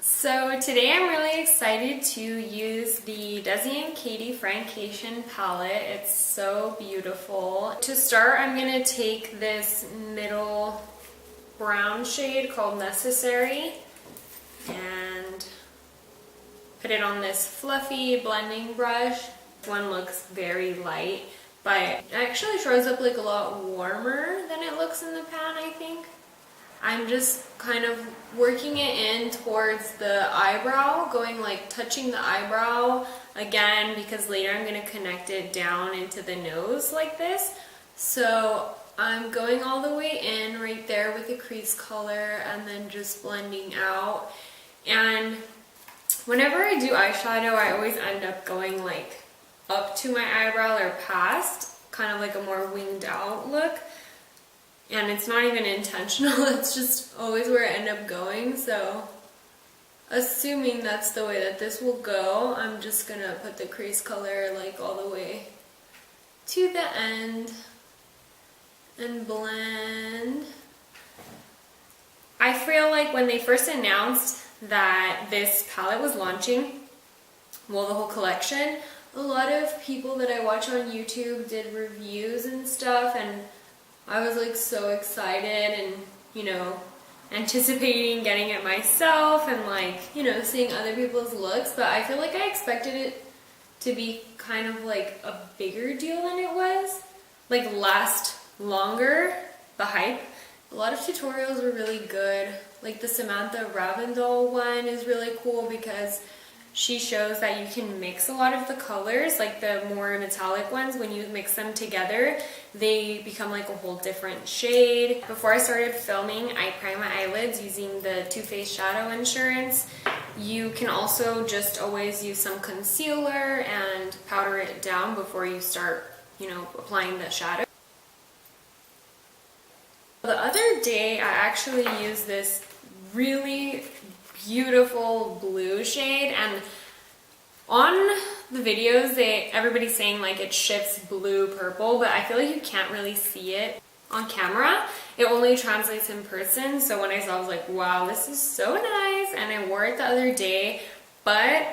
So today I'm really excited to use the Desixkaty Friendcation palette. It's so beautiful. To start, I'm going to take this middle brown shade called Necessary and put it on this fluffy blending brush. One looks very light, but it actually shows up like a lot warmer than it looks in the pan, I think. I'm just kind of working it in towards the eyebrow, going like touching the eyebrow again, because later I'm going to connect it down into the nose like this. So I'm going all the way in right there with the crease color and then just blending out. And whenever I do eyeshadow, I always end up going like up to my eyebrow or past, kind of like a more winged out look. And it's not even intentional, it's just always where I end up going. So assuming that's the way that this will go, I'm just gonna put the crease color like all the way to the end and blend. I feel like when they first announced that this palette was launching, well, the whole collection, a lot of people that I watch on YouTube did reviews and stuff, and I was like so excited and, you know, anticipating getting it myself and like, you know, seeing other people's looks, but I feel like I expected it to be kind of like a bigger deal than it was, like last longer, the hype. A lot of tutorials were really good, like the Samantha Ravindal one is really cool because she shows that you can mix a lot of the colors, like the more metallic ones, when you mix them together, they become like a whole different shade. Before I started filming, I primed my eyelids using the Too Faced Shadow Insurance. You can also just always use some concealer and powder it down before you start, you know, applying the shadow. The other day, I actually used this really beautiful blue shade, and on the videos everybody's saying like it shifts blue purple, but I feel like you can't really see it on camera. It only translates in person. So when I saw it, I was like, wow, this is so nice. And I wore it the other day, but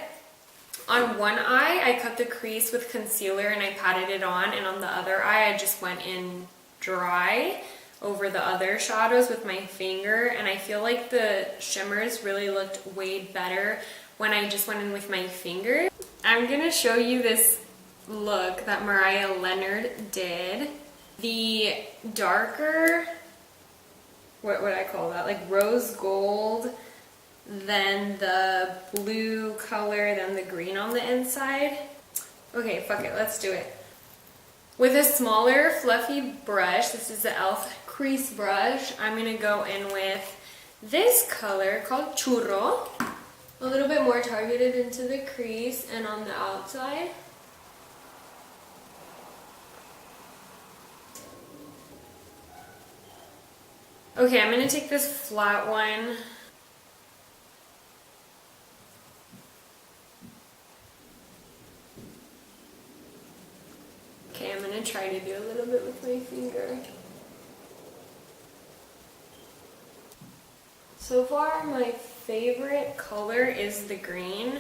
on one eye I cut the crease with concealer and I patted it on, and on the other eye I just went in dry over the other shadows with my finger, and I feel like the shimmers really looked way better when I just went in with my finger. I'm gonna show you this look that Mariah Leonard did. The darker, what would I call that, like rose gold, then the blue color, then the green on the inside. Okay, fuck it, let's do it. With a smaller fluffy brush, this is the e.l.f. crease brush, I'm going to go in with this color called Churro, a little bit more targeted into the crease and on the outside. Okay, I'm going to take this flat one. Okay, I'm going to try to do a little bit with my finger. So far, my favorite color is the green.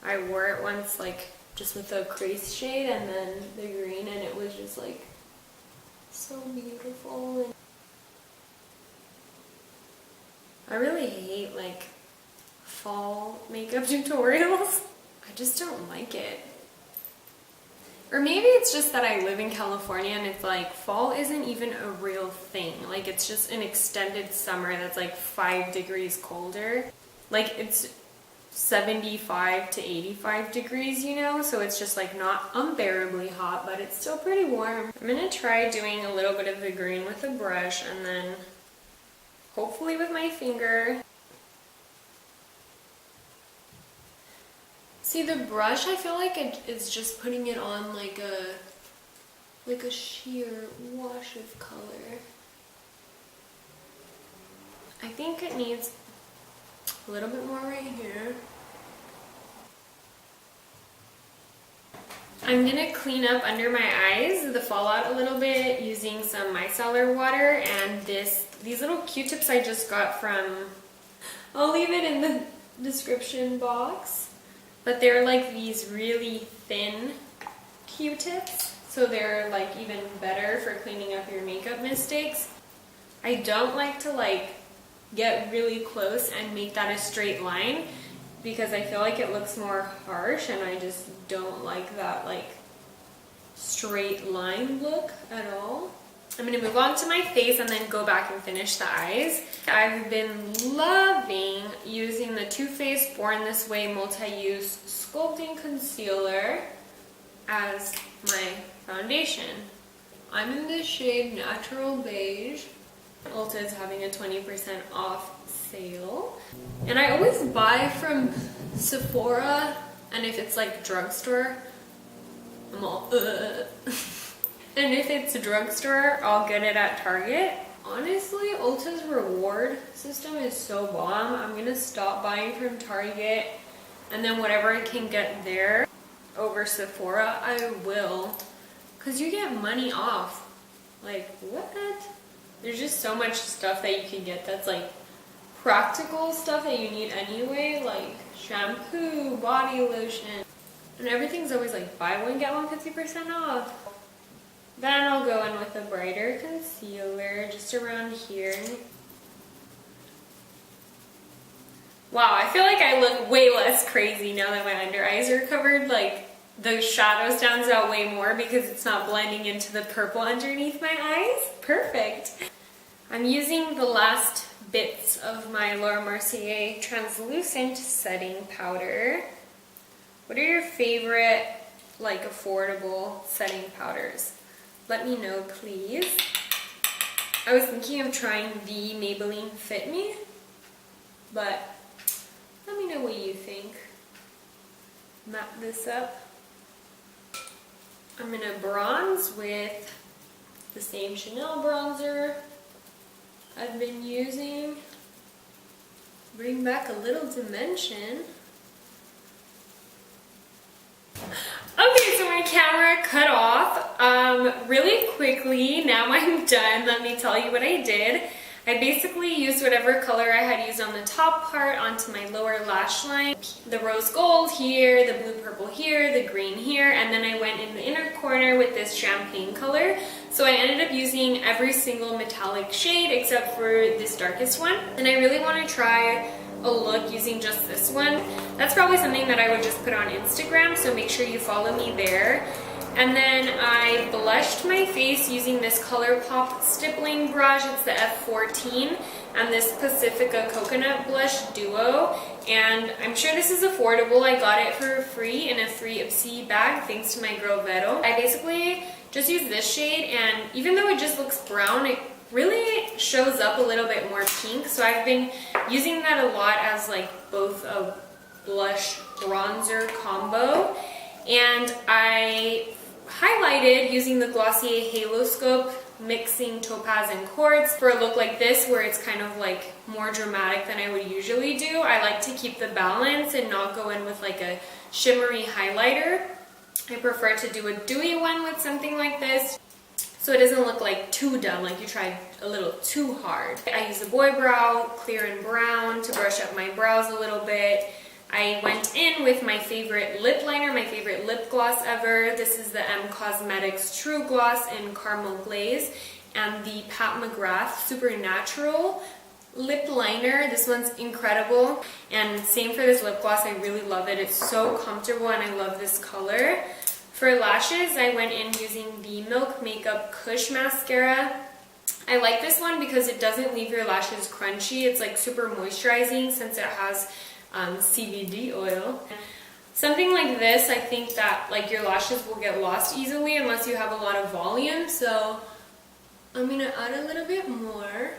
I wore it once, like, just with a crease shade and then the green, and it was just, like, so beautiful. I really hate, like, fall makeup tutorials. I just don't like it. Or maybe it's just that I live in California and it's like fall isn't even a real thing. Like it's just an extended summer that's like 5 degrees colder. Like it's 75 to 85 degrees, you know? So it's just like not unbearably hot, but it's still pretty warm. I'm gonna try doing a little bit of the green with a brush and then hopefully with my finger. See, the brush, I feel like it is just putting it on like a sheer wash of color. I think it needs a little bit more right here. I'm gonna clean up under my eyes, the fallout a little bit, using some micellar water and these little Q-tips I just got from, I'll leave it in the description box. But they're like these really thin Q-tips, so they're like even better for cleaning up your makeup mistakes. I don't like to like get really close and make that a straight line because I feel like it looks more harsh, and I just don't like that like straight line look at all. I'm going to move on to my face and then go back and finish the eyes. I've been loving using the Too Faced Born This Way Multi-Use Sculpting Concealer as my foundation. I'm in the shade Natural Beige. Ulta is having a 20% off sale. And I always buy from Sephora, and if it's like drugstore, I'm all and if it's a drugstore, I'll get it at Target. Honestly, Ulta's reward system is so bomb. I'm gonna stop buying from Target, and then whatever I can get there over Sephora, I will. Cause you get money off. Like, what? There's just so much stuff that you can get that's like practical stuff that you need anyway, like shampoo, body lotion, and everything's always like buy one get one 50% off. Then I'll go in with a brighter concealer just around here. Wow, I feel like I look way less crazy now that my under eyes are covered. Like the shadow stands out way more because it's not blending into the purple underneath my eyes. Perfect. I'm using the last bits of my Laura Mercier translucent setting powder. What are your favorite like affordable setting powders? Let me know, please. I was thinking of trying the Maybelline Fit Me, but let me know what you think. Map this up. I'm gonna bronze with the same Chanel bronzer I've been using. Bring back a little dimension. Okay, so my camera cut off really quickly. Now I'm done. Let me tell you what I did. I basically used whatever color I had used on the top part onto my lower lash line. The rose gold here, the blue purple here, the green here, and then I went in the inner corner with this champagne color. So I ended up using every single metallic shade except for this darkest one. And I really want to try a look using just this one. That's probably something that I would just put on Instagram, so make sure you follow me there. And then I blushed my face using this Colourpop Stippling brush. It's the F14, and this Pacifica Coconut Blush Duo. And I'm sure this is affordable. I got it for free in a free Ipsy bag thanks to my girl Vero. I basically just use this shade, and even though it just looks brown, it really shows up a little bit more pink. So I've been using that a lot as like both a blush bronzer combo. And I highlighted using the Glossier Haloscope, mixing Topaz and Quartz for a look like this where it's kind of like more dramatic than I would usually do. I like to keep the balance and not go in with like a shimmery highlighter. I prefer to do a dewy one with something like this, so it doesn't look like too done, like you tried a little too hard. I use the Boy Brow Clear and Brown to brush up my brows a little bit. I went in with my favorite lip liner, my favorite lip gloss ever. This is the M Cosmetics True Gloss in Caramel Glaze, and the Pat McGrath Supernatural lip liner. This one's incredible, and same for this lip gloss. I really love it. It's so comfortable and I love this color. For lashes, I went in using the Milk Makeup Kush mascara. I like this one because it doesn't leave your lashes crunchy. It's like super moisturizing since it has CBD oil. Something like this, I think that like your lashes will get lost easily unless you have a lot of volume, so I'm gonna add a little bit more.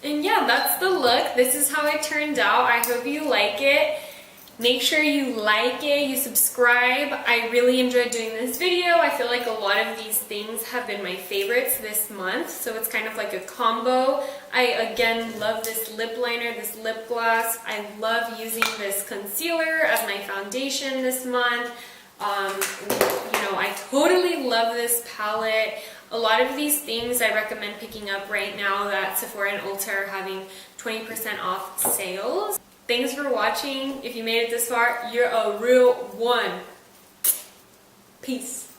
And yeah, that's the look. This is how it turned out. I hope you like it. Make sure you like it, you subscribe. I really enjoyed doing this video. I feel like a lot of these things have been my favorites this month, so it's kind of like a combo. I again love this lip liner, this lip gloss. I love using this concealer as my foundation this month. You know, I totally love this palette. A lot of these things I recommend picking up right now that Sephora and Ulta are having 20% off sales. Thanks for watching. If you made it this far, you're a real one. Peace.